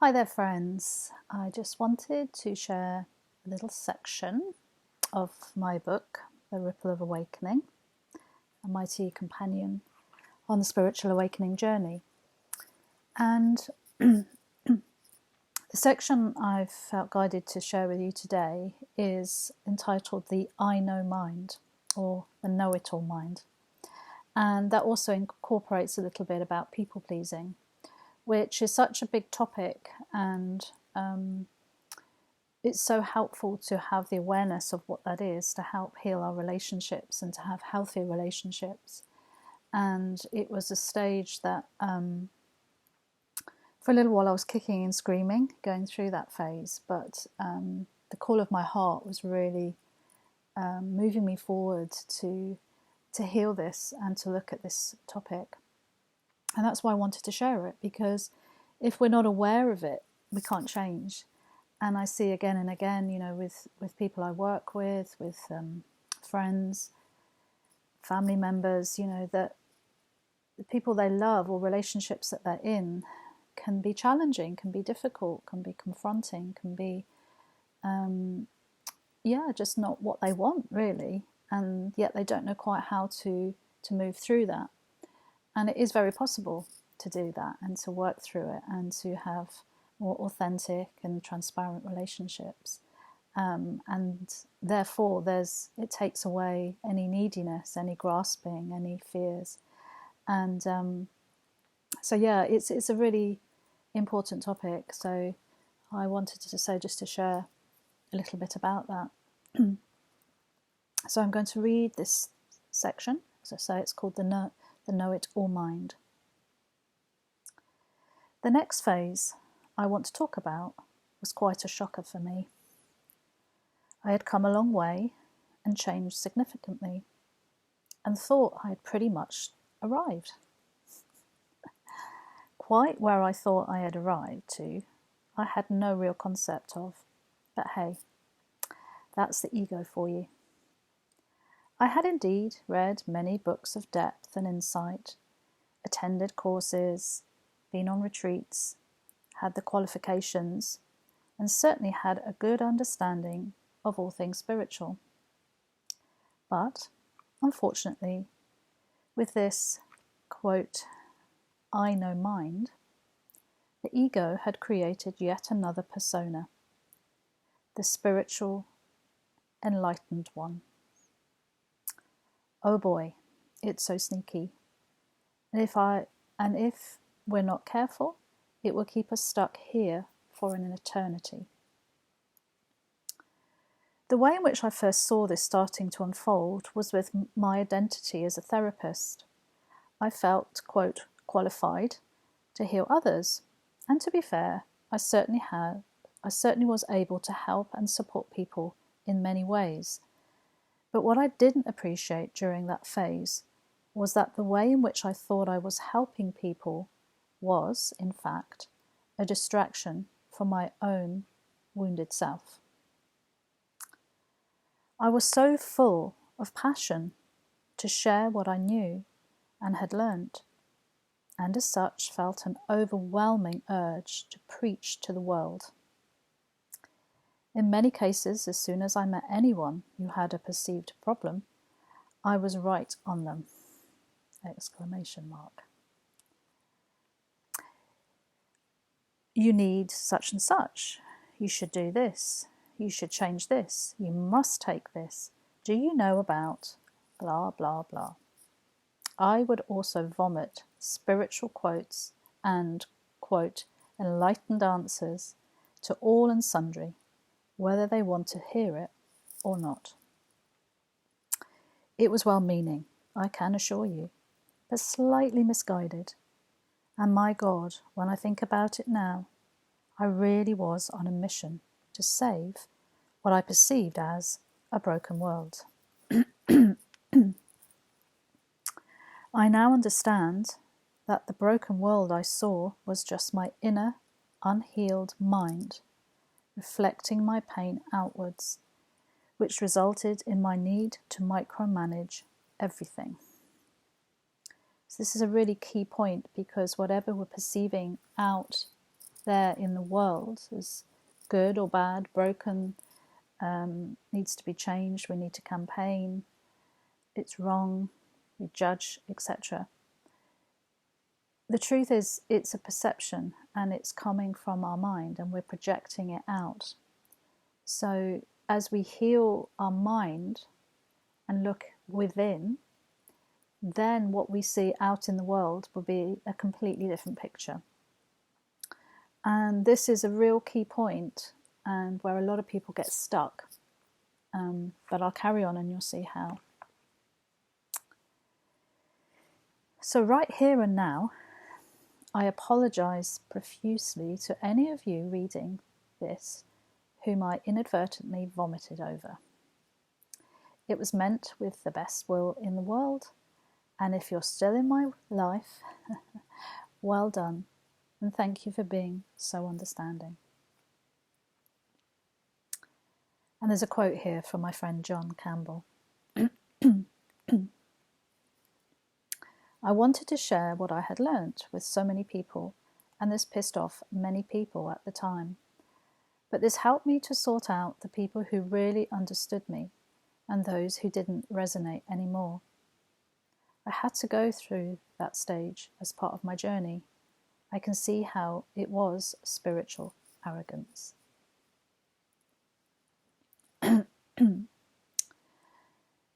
Hi there, friends. I just wanted to share a little section of my book, The Ripple of Awakening, a mighty companion on the spiritual awakening journey. And the section I've felt guided to share with you today is entitled The I Know Mind, or the Know-It-All Mind. And that also incorporates a little bit about people-pleasing, which is such a big topic, and it's so helpful to have the awareness of what that is, to help heal our relationships and to have healthier relationships. And it was a stage that for a little while I was kicking and screaming going through that phase, but the call of my heart was really moving me forward to heal this and to look at this topic. And that's why I wanted to share it, because if we're not aware of it, we can't change. And I see again and again, with people I work with friends, family members, that the people they love or relationships that they're in can be challenging, can be difficult, can be confronting, can be, just not what they want really. And yet they don't know quite how to move through that. And it is very possible to do that and to work through it and to have more authentic and transparent relationships. And therefore, it takes away any neediness, any grasping, any fears. And it's a really important topic. So I wanted to say, just to share a little bit about that. So I'm going to read this section. As I say, it's called the Know-It-All Mind. The next phase I want to talk about was quite a shocker for me. I had come a long way and changed significantly, and thought I had pretty much arrived. Quite where I thought I had arrived to, I had no real concept of, but hey, that's the ego for you. I had indeed read many books of depth and insight, attended courses, been on retreats, had the qualifications, and certainly had a good understanding of all things spiritual. But, unfortunately, with this, quote, I know mind, the ego had created yet another persona, the spiritual, enlightened one. Oh boy, it's so sneaky. And if we're not careful, it will keep us stuck here for an eternity. The way in which I first saw this starting to unfold was with my identity as a therapist. I felt, quote, qualified to heal others, and to be fair, I certainly was able to help and support people in many ways. But what I didn't appreciate during that phase was that the way in which I thought I was helping people was, in fact, a distraction from my own wounded self. I was so full of passion to share what I knew and had learnt, and as such felt an overwhelming urge to preach to the world. In many cases, as soon as I met anyone who had a perceived problem, I was right on them! Exclamation mark. You need such and such. You should do this. You should change this. You must take this. Do you know about blah, blah, blah? I would also vomit spiritual quotes and, quote, enlightened answers to all and sundry, whether they want to hear it or not. It was well-meaning, I can assure you, but slightly misguided. And my God, when I think about it now, I really was on a mission to save what I perceived as a broken world. I now understand that the broken world I saw was just my inner, unhealed mind, reflecting my pain outwards, which resulted in my need to micromanage everything. So this is a really key point, because whatever we're perceiving out there in the world as good or bad, broken, needs to be changed, we need to campaign, it's wrong, we judge, etc. The truth is, it's a perception and it's coming from our mind and we're projecting it out. So as we heal our mind and look within, then what we see out in the world will be a completely different picture. And this is a real key point and where a lot of people get stuck. But I'll carry on and you'll see how. So right here and now, I apologise profusely to any of you reading this whom I inadvertently vomited over. It was meant with the best will in the world, and if you're still in my life, well done, and thank you for being so understanding. And there's a quote here from my friend John Campbell. I wanted to share what I had learnt with so many people, and this pissed off many people at the time. But this helped me to sort out the people who really understood me and those who didn't resonate anymore. I had to go through that stage as part of my journey. I can see how it was spiritual arrogance.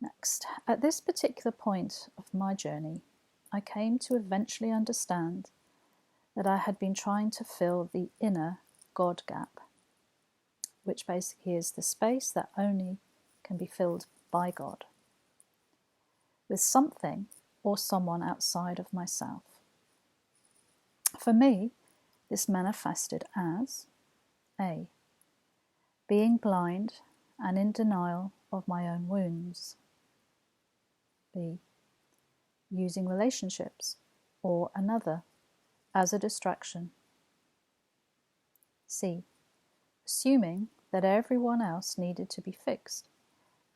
Next, at this particular point of my journey, I came to eventually understand that I had been trying to fill the inner God gap, which basically is the space that only can be filled by God, with something or someone outside of myself. For me, this manifested as A. Being blind and in denial of my own wounds. B. Using relationships or another as a distraction. C. Assuming that everyone else needed to be fixed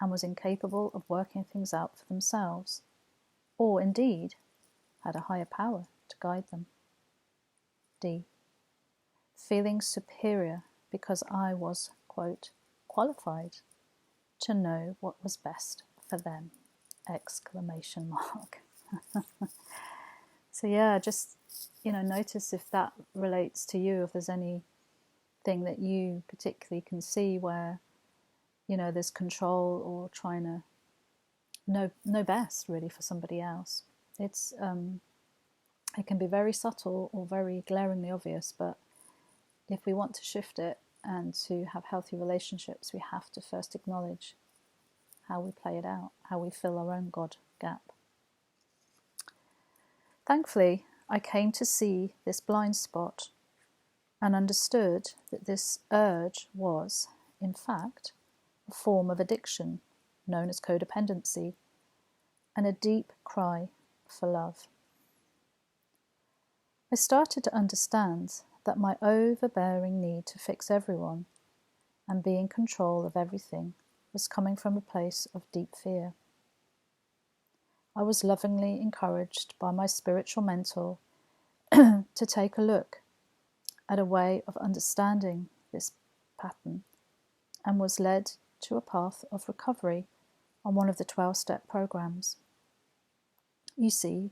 and was incapable of working things out for themselves, or indeed had a higher power to guide them. D. Feeling superior because I was, quote, qualified to know what was best for them, exclamation mark. So yeah, just, notice if that relates to you, if there's anything that you particularly can see where, there's control or trying to know best really for somebody else. It's it can be very subtle or very glaringly obvious, but if we want to shift it and to have healthy relationships, we have to first acknowledge how we play it out, how we fill our own God gap. Thankfully, I came to see this blind spot and understood that this urge was, in fact, a form of addiction known as codependency and a deep cry for love. I started to understand that my overbearing need to fix everyone and be in control of everything was coming from a place of deep fear. I was lovingly encouraged by my spiritual mentor to take a look at a way of understanding this pattern and was led to a path of recovery on one of the 12-step programs. You see,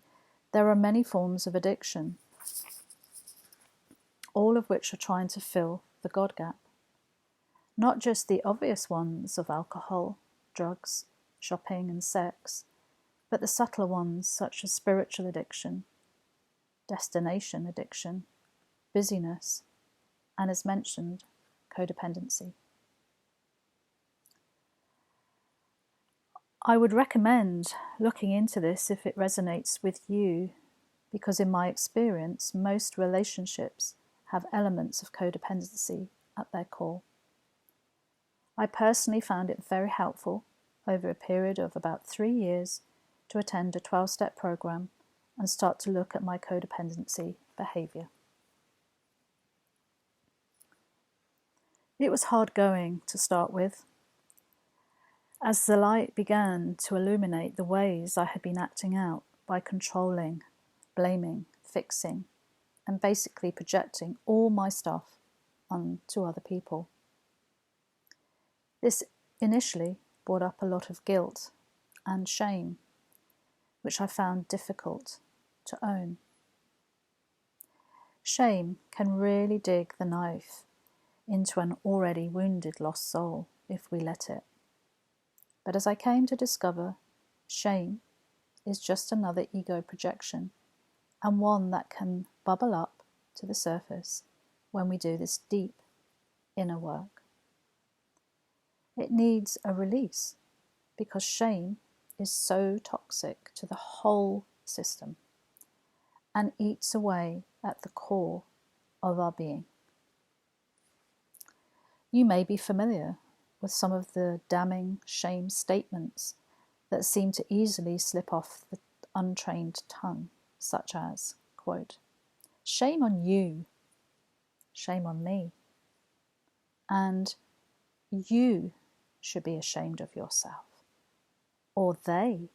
there are many forms of addiction, all of which are trying to fill the God gap. Not just the obvious ones of alcohol, drugs, shopping and sex, but the subtler ones such as spiritual addiction, destination addiction, busyness, and as mentioned, codependency. I would recommend looking into this if it resonates with you, because in my experience, most relationships have elements of codependency at their core. I personally found it very helpful over a period of about 3 years to attend a 12-step program and start to look at my codependency behaviour. It was hard going to start with. As the light began to illuminate the ways I had been acting out by controlling, blaming, fixing, and basically projecting all my stuff onto other people. This initially brought up a lot of guilt and shame, which I found difficult to own. Shame can really dig the knife into an already wounded, lost soul if we let it. But as I came to discover, shame is just another ego projection, and one that can bubble up to the surface when we do this deep inner work. It needs a release because shame is so toxic to the whole system and eats away at the core of our being. You may be familiar with some of the damning shame statements that seem to easily slip off the untrained tongue, such as, quote, "Shame on you, shame on me," and "You should be ashamed of yourself," or "They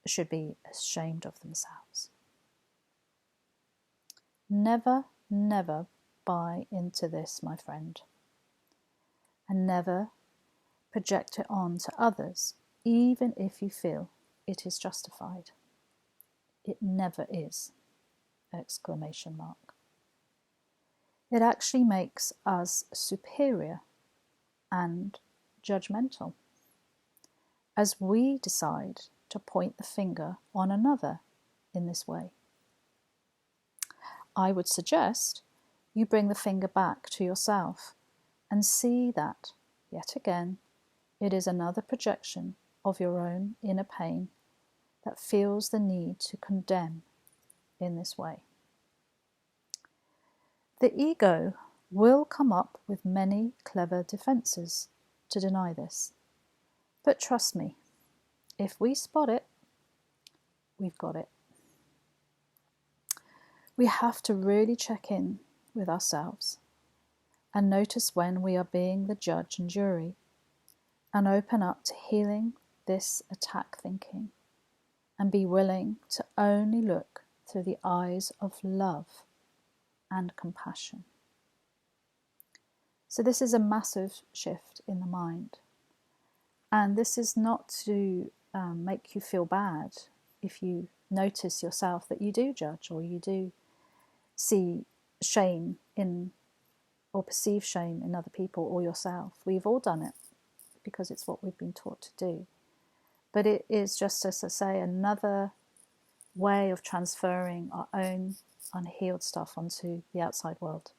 should be ashamed of themselves." Never, never buy into this, my friend, and never project it on to others, even if you feel it is justified. It never is! Exclamation mark. It actually makes us superior and judgmental, as we decide to point the finger on another in this way. I would suggest you bring the finger back to yourself and see that, yet again, it is another projection of your own inner pain that feels the need to condemn in this way. The ego will come up with many clever defenses to deny this. But trust me, if we spot it, we've got it. We have to really check in with ourselves and notice when we are being the judge and jury, and open up to healing this attack thinking and be willing to only look through the eyes of love and compassion. So this is a massive shift in the mind. And this is not to make you feel bad if you notice yourself that you do judge or you do see shame in or perceive shame in other people or yourself. We've all done it because it's what we've been taught to do. But it is just, as I say, another way of transferring our own unhealed stuff onto the outside world.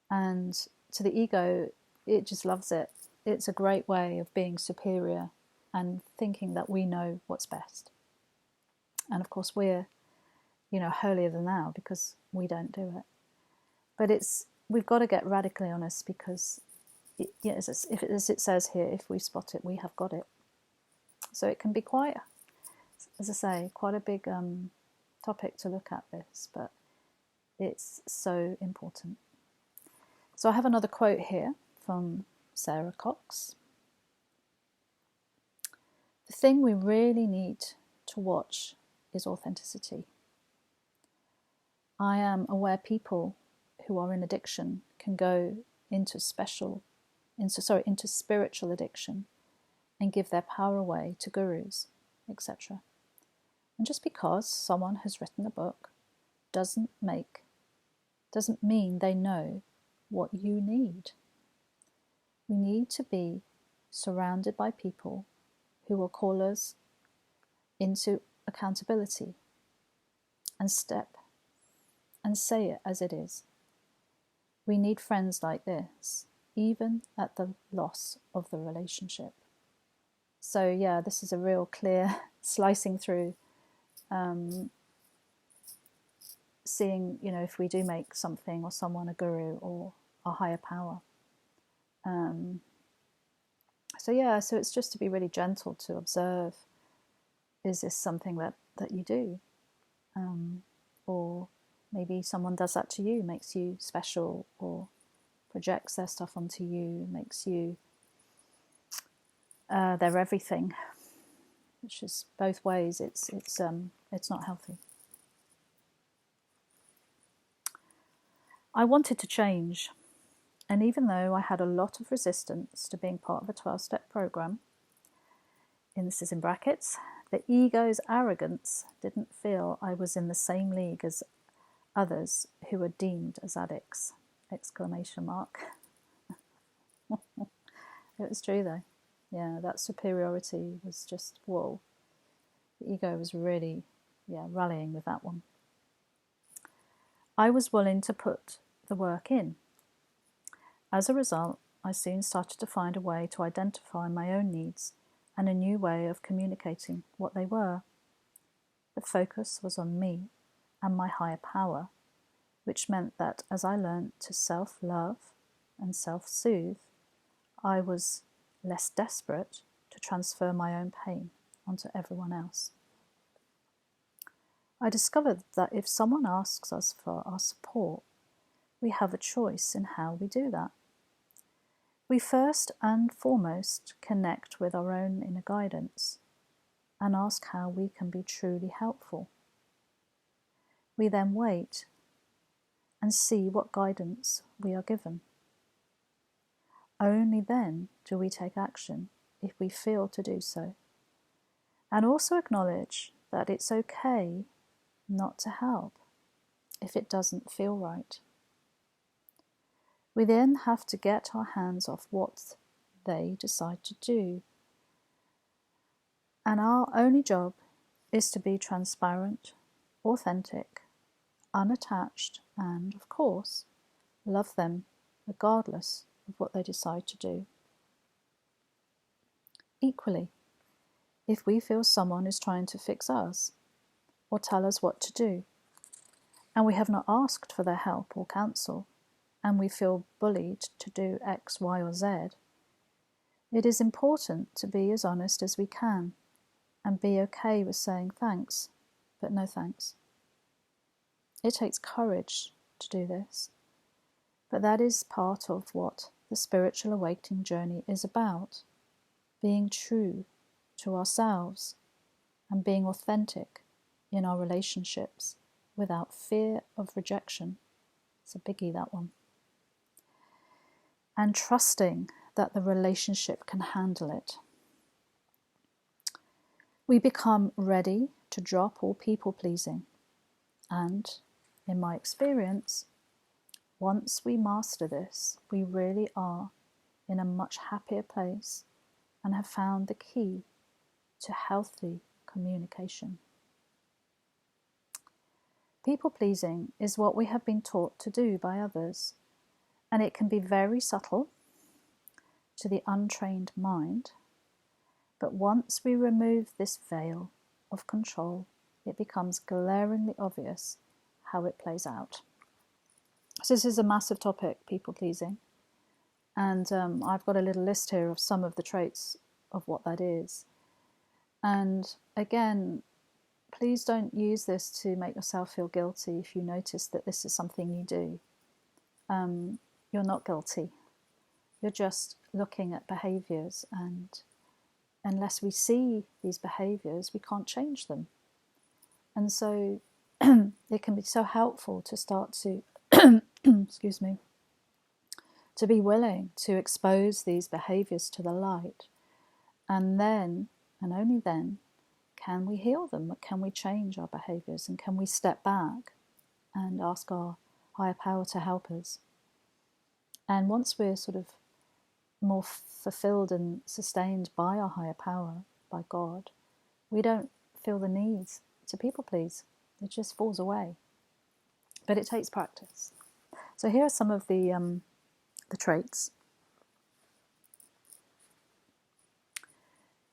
And to the ego, it just loves it. It's a great way of being superior and thinking that we know what's best. And of course we're, holier than thou because we don't do it. But we've got to get radically honest because, as it says here, if we spot it, we have got it. So it can be quite, as I say, quite a big topic to look at this, but it's so important. So I have another quote here from Sarah Cox. The thing we really need to watch is authenticity. I am aware people who are in addiction can go into spiritual addiction and give their power away to gurus, etc. And just because someone has written a book doesn't mean they know what you need. We need to be surrounded by people who will call us into accountability and step and say it as it is. We need friends like this, even at the loss of the relationship. So yeah, this is a real clear slicing through, seeing, if we do make something or someone a guru or a higher power. So it's just to be really gentle to observe, is this something that you do? Or maybe someone does that to you, makes you special, or projects their stuff onto you, makes you their everything, which is both ways. It's not healthy. I wanted to change, and even though I had a lot of resistance to being part of a 12-step program, and this is in brackets, the ego's arrogance didn't feel I was in the same league as others who were deemed as addicts! Exclamation mark. It was true though. Yeah, that superiority was just, whoa. The ego was really, rallying with that one. I was willing to put the work in. As a result, I soon started to find a way to identify my own needs and a new way of communicating what they were. The focus was on me and my higher power, which meant that as I learnt to self-love and self-soothe, I was less desperate to transfer my own pain onto everyone else. I discovered that if someone asks us for our support, we have a choice in how we do that. We first and foremost connect with our own inner guidance and ask how we can be truly helpful. We then wait and see what guidance we are given. Only then do we take action if we feel to do so, and also acknowledge that it's okay not to help if it doesn't feel right. We then have to get our hands off what they decide to do. And our only job is to be transparent, authentic, unattached, and, of course, love them regardless of what they decide to do. Equally, if we feel someone is trying to fix us or tell us what to do, and we have not asked for their help or counsel, and we feel bullied to do X, Y, or Z, it is important to be as honest as we can and be okay with saying thanks, but no thanks. It takes courage to do this, but that is part of what the spiritual awakening journey is about, being true to ourselves and being authentic in our relationships without fear of rejection. It's a biggie, that one. And trusting that the relationship can handle it. We become ready to drop all people-pleasing, and, in my experience, once we master this, we really are in a much happier place and have found the key to healthy communication. People-pleasing is what we have been taught to do by others, and it can be very subtle to the untrained mind, but once we remove this veil of control, it becomes glaringly obvious how it plays out. So this is a massive topic, people-pleasing, and I've got a little list here of some of the traits of what that is. And again, please don't use this to make yourself feel guilty if you notice that this is something you do. You're not guilty. You're just looking at behaviours, and unless we see these behaviours, we can't change them. And so it can be so helpful to start to, excuse me, to be willing to expose these behaviours to the light. And then, and only then, can we heal them? Can we change our behaviours? And can we step back and ask our higher power to help us? And once we're sort of more fulfilled and sustained by our higher power, by God, we don't feel the need to people please. It just falls away. But it takes practice. So here are some of the traits.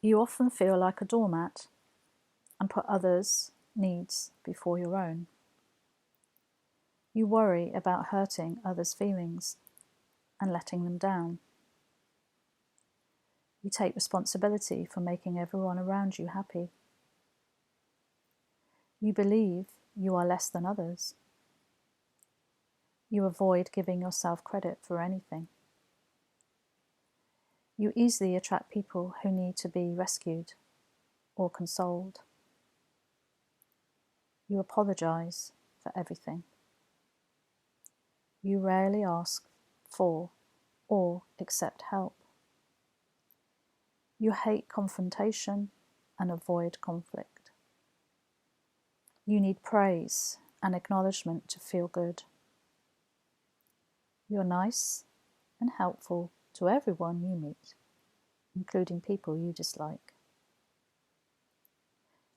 You often feel like a doormat and put others' needs before your own. You worry about hurting others' feelings and letting them down. You take responsibility for making everyone around you happy. You believe you are less than others. You avoid giving yourself credit for anything. You easily attract people who need to be rescued or consoled. You apologize for everything. You rarely ask for or accept help. You hate confrontation and avoid conflict. You need praise and acknowledgement to feel good. You're nice and helpful to everyone you meet, including people you dislike.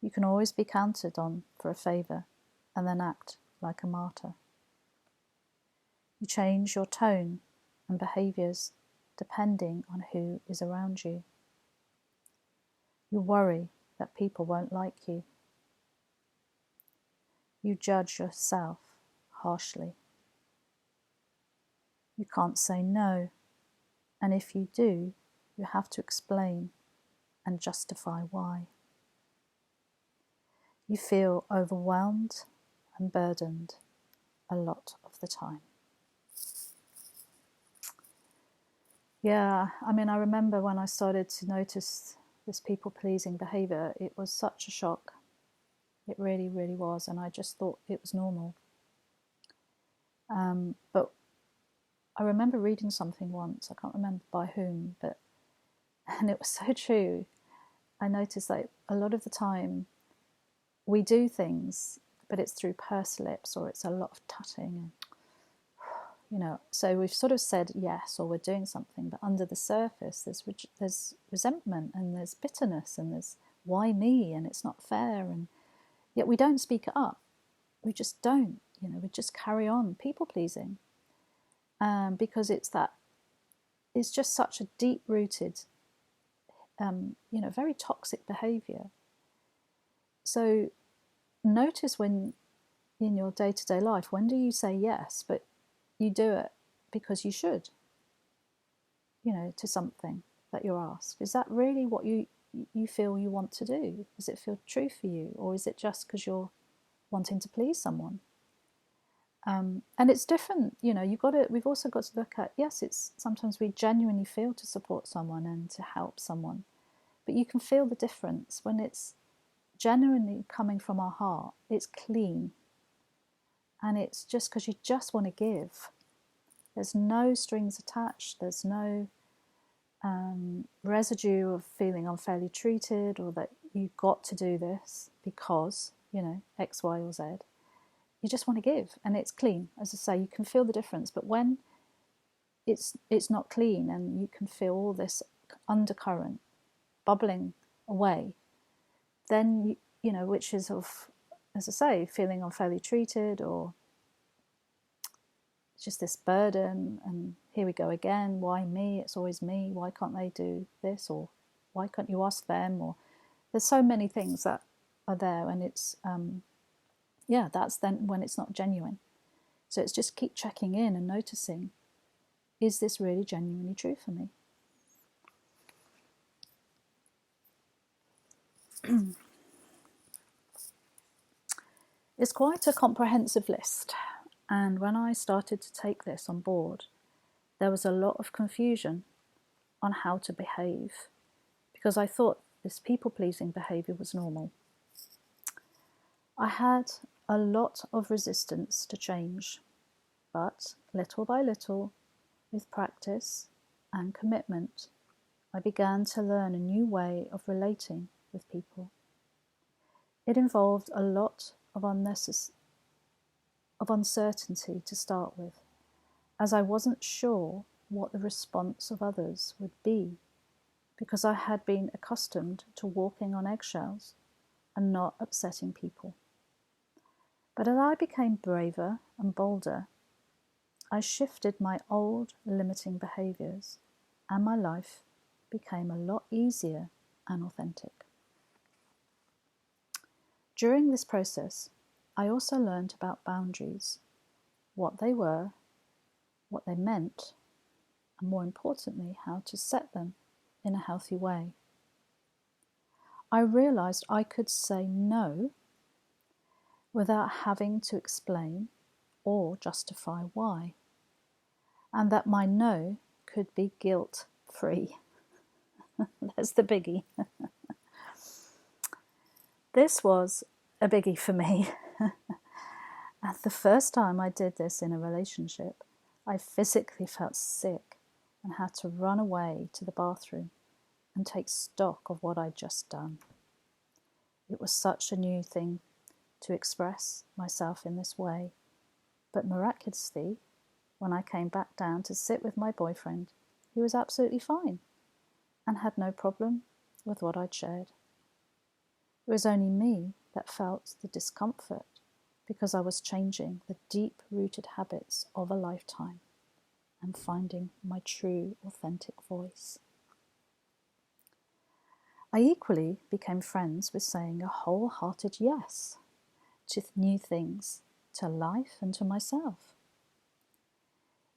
You can always be counted on for a favour and then act like a martyr. You change your tone and behaviours depending on who is around you. You worry that people won't like you. You judge yourself harshly. You can't say no, and if you do, you have to explain and justify why. You feel overwhelmed and burdened a lot of the time. Yeah, I mean, I remember when I started to notice this people-pleasing behaviour, it was such a shock. It really, really was, and I just thought it was normal. But I remember reading something once, I can't remember by whom, and it was so true. I noticed that a lot of the time we do things, but it's through pursed lips or it's a lot of tutting, and so we've sort of said yes, or we're doing something, but under the surface there's resentment and there's bitterness and there's why me, and it's not fair, and yet we don't speak it up. We just don't, we just carry on people pleasing, because it's just such a deep-rooted, very toxic behaviour. So notice when in your day-to-day life, when do you say yes, but you do it because you should, to something that you're asked? Is that really what you feel you want to do? Does it feel true for you, or is it just because you're wanting to please someone? And it's different, we've also got to look at, yes, it's sometimes we genuinely feel to support someone and to help someone, but you can feel the difference when it's genuinely coming from our heart. It's clean, and it's just because you just want to give. There's no strings attached. There's no residue of feeling unfairly treated, or that you've got to do this because, X, Y, or Z. You just want to give, and it's clean. As I say, you can feel the difference. But when it's not clean, and you can feel all this undercurrent bubbling away, then which is of, as I say, feeling unfairly treated, or just this burden, and here we go again, why me, it's always me, why can't they do this, or why can't you ask them, or there's so many things that are there, and it's that's then when it's not genuine. So it's just keep checking in and noticing, is this really genuinely true for me? It's quite a comprehensive list, and when I started to take this on board, there was a lot of confusion on how to behave, because I thought this people-pleasing behaviour was normal. I had a lot of resistance to change, but little by little, with practice and commitment, I began to learn a new way of relating with people. It involved a lot of uncertainty to start with, as I wasn't sure what the response of others would be, because I had been accustomed to walking on eggshells and not upsetting people. But as I became braver and bolder, I shifted my old limiting behaviours, and my life became a lot easier and authentic. During this process, I also learned about boundaries, what they were, what they meant, and more importantly, how to set them in a healthy way. I realised I could say no without having to explain or justify why, and that my no could be guilt-free. That's the biggie. This was a biggie for me. And the first time I did this in a relationship, I physically felt sick and had to run away to the bathroom and take stock of what I'd just done. It was such a new thing to express myself in this way, but miraculously, when I came back down to sit with my boyfriend, he was absolutely fine and had no problem with what I'd shared. It was only me that felt the discomfort because I was changing the deep-rooted habits of a lifetime and finding my true, authentic voice. I equally became friends with saying a wholehearted yes to new things, to life and to myself.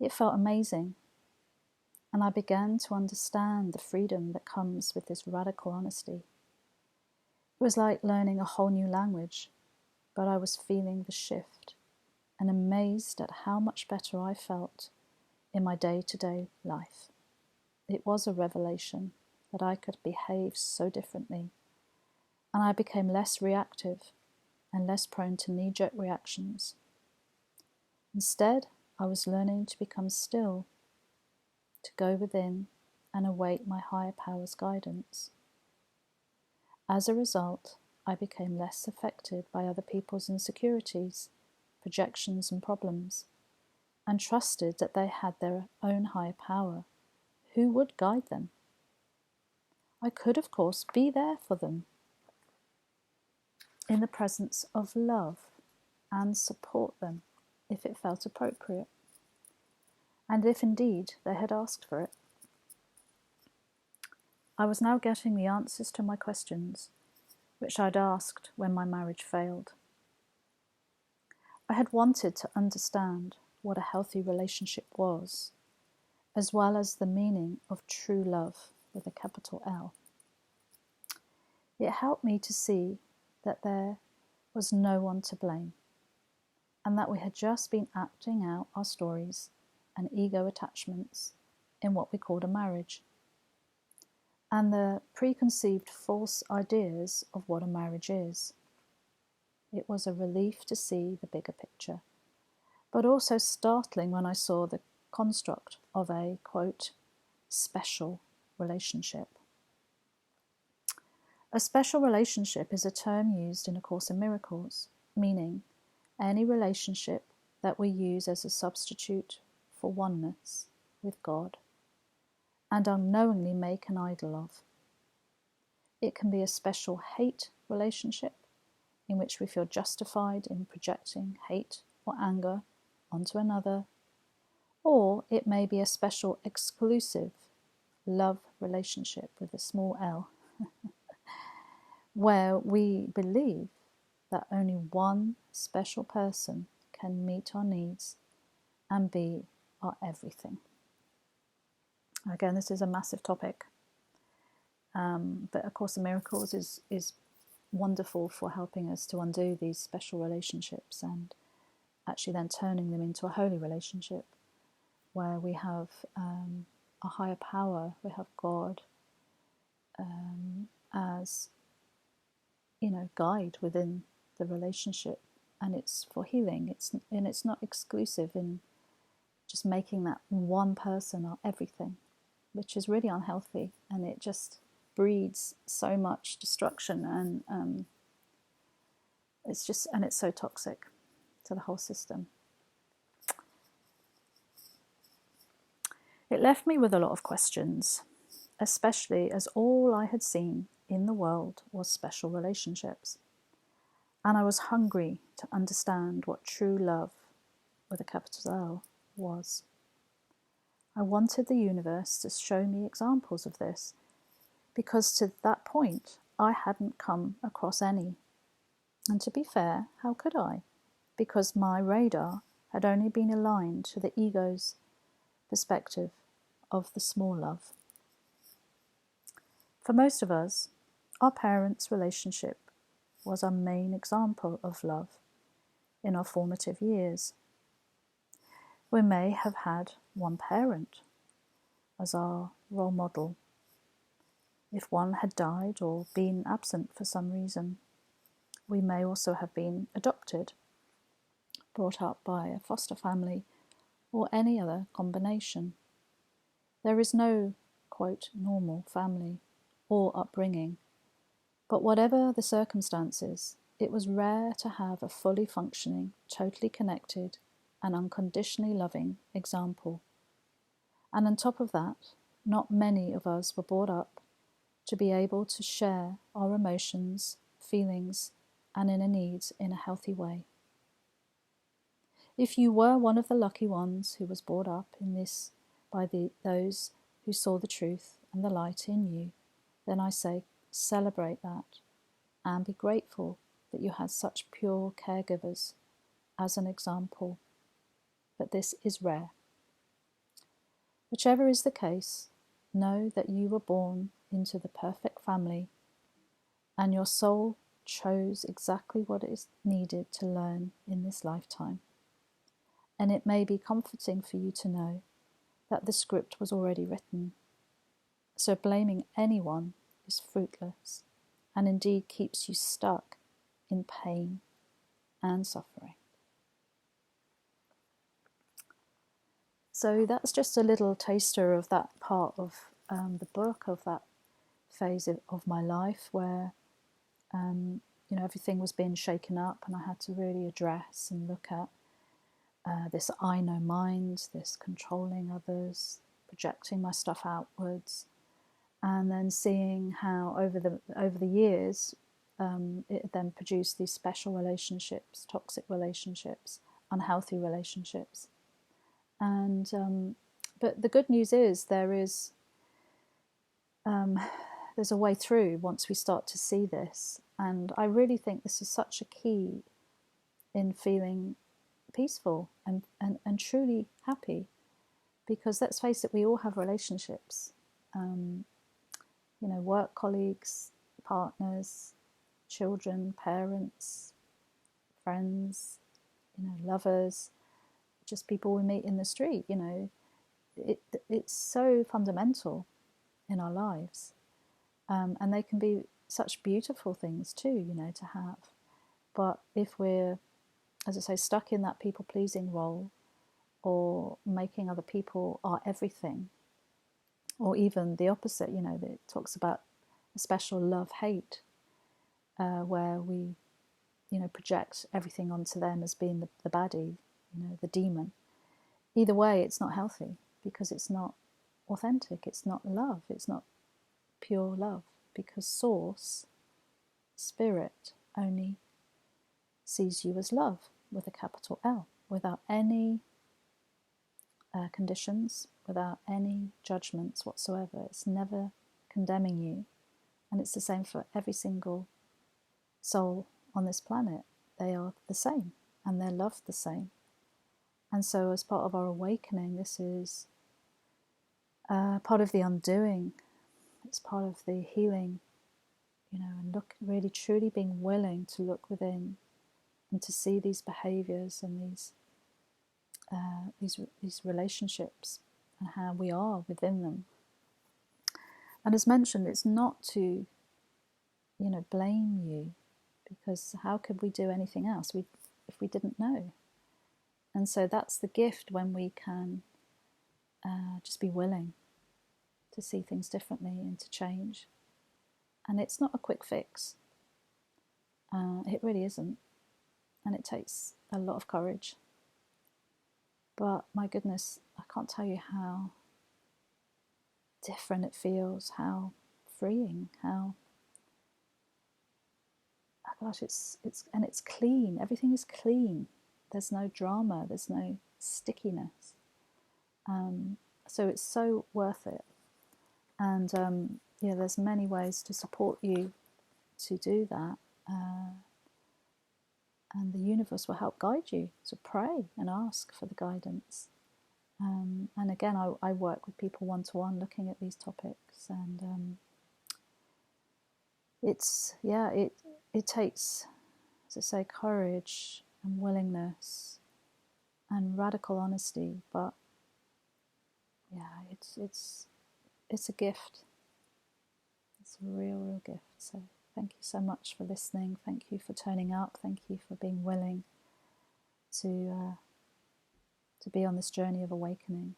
It felt amazing, and I began to understand the freedom that comes with this radical honesty. It was like learning a whole new language, but I was feeling the shift and amazed at how much better I felt in my day-to-day life. It was a revelation that I could behave so differently, and I became less reactive and less prone to knee-jerk reactions. Instead, I was learning to become still, to go within and await my higher power's guidance. As a result, I became less affected by other people's insecurities, projections and problems, and trusted that they had their own higher power, who would guide them. I could, of course, be there for them in the presence of love and support them if it felt appropriate, and if indeed they had asked for it. I was now getting the answers to my questions, which I'd asked when my marriage failed. I had wanted to understand what a healthy relationship was, as well as the meaning of true love with a capital L. It helped me to see that there was no one to blame, and that we had just been acting out our stories and ego attachments in what we called a marriage, and the preconceived false ideas of what a marriage is. It was a relief to see the bigger picture, but also startling when I saw the construct of a, quote, special relationship. A special relationship is a term used in A Course in Miracles, meaning any relationship that we use as a substitute for oneness with God and unknowingly make an idol of. It can be a special hate relationship in which we feel justified in projecting hate or anger onto another, or it may be a special exclusive love relationship with a small l, where we believe that only one special person can meet our needs and be our everything. Again, this is a massive topic, but A Course in Miracles is wonderful for helping us to undo these special relationships and actually then turning them into a holy relationship where we have a higher power, we have God as, guide within the relationship, and it's for healing. It's not exclusive in just making that one person our everything, which is really unhealthy, and it just breeds so much destruction, and it's so toxic to the whole system. It left me with a lot of questions, especially as all I had seen in the world was special relationships. And I was hungry to understand what true love, with a capital L, was. I wanted the universe to show me examples of this, because to that point I hadn't come across any. And to be fair, how could I? Because my radar had only been aligned to the ego's perspective of the small love. For most of us, our parents' relationship was our main example of love in our formative years. We may have had one parent as our role model. If one had died or been absent for some reason, we may also have been adopted, brought up by a foster family, or any other combination. There is no, quote, normal family or upbringing, but whatever the circumstances, it was rare to have a fully functioning, totally connected, and unconditionally loving example. And on top of that, not many of us were brought up to be able to share our emotions, feelings, and inner needs in a healthy way. If you were one of the lucky ones who was brought up in this by those who saw the truth and the light in you, then I say celebrate that and be grateful that you had such pure caregivers as an example. But this is rare. Whichever is the case, know that you were born into the perfect family and your soul chose exactly what is needed to learn in this lifetime. And it may be comforting for you to know that the script was already written. So blaming anyone is fruitless and indeed keeps you stuck in pain and suffering. So that's just a little taster of that part of the book, of that phase of my life where everything was being shaken up and I had to really address and look at this I know mind, this controlling others, projecting my stuff outwards, and then seeing how over the years it then produced these special relationships, toxic relationships, unhealthy relationships. And but the good news is there's a way through once we start to see this, and I really think this is such a key in feeling peaceful and truly happy, because let's face it, we all have relationships, work colleagues, partners, children, parents, friends, lovers, just people we meet in the street. It's so fundamental in our lives, and they can be such beautiful things too, to have. But if we're, as I say, stuck in that people-pleasing role, or making other people our everything, or even the opposite, that it talks about a special love-hate, where we, project everything onto them as being the baddie, the demon. Either way, it's not healthy, because it's not authentic, it's not love, it's not pure love, because Source, Spirit, only sees you as love with a capital L, without any conditions, without any judgments whatsoever. It's never condemning you, and it's the same for every single soul on this planet. They are the same, and they're loved the same. And so as part of our awakening, this is part of the undoing. It's part of the healing, and really truly being willing to look within and to see these behaviors and these relationships and how we are within them. And as mentioned, it's not to, blame you, because how could we do anything else if we didn't know? And so that's the gift, when we can just be willing to see things differently and to change. And it's not a quick fix. It really isn't. And it takes a lot of courage. But my goodness, I can't tell you how different it feels, how freeing, how, oh gosh, it's clean. Everything is clean. There's no drama, there's no stickiness. So it's so worth it. And there's many ways to support you to do that. And the universe will help guide you. So pray and ask for the guidance. And again, I work with people one-to-one looking at these topics. And it takes, as I say, courage and willingness and radical honesty. But yeah, it's a gift. It's a real gift. So thank you so much for listening. Thank you for turning up. Thank you for being willing to to be on this journey of awakening.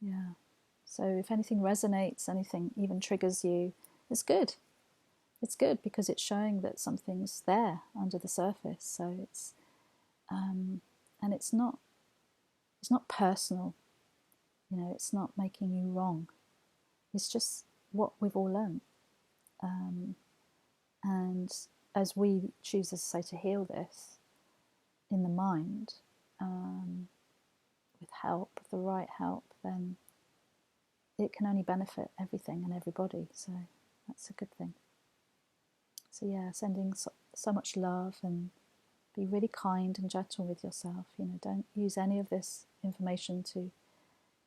Yeah. So if anything resonates, anything even triggers you, it's good. It's good because it's showing that something's there under the surface. So it's and it's not personal. You know, it's not making you wrong. It's just what we've all learned. And as we choose, as I say, to heal this in the mind, with help, the right help, then it can only benefit everything and everybody. So that's a good thing. So yeah, sending so much love, and be really kind and gentle with yourself. You know, don't use any of this information to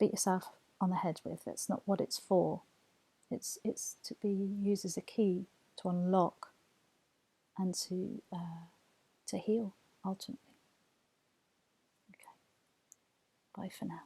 beat yourself on the head with. That's not what it's for. It's to be used as a key to unlock and to heal ultimately. Okay. Bye for now.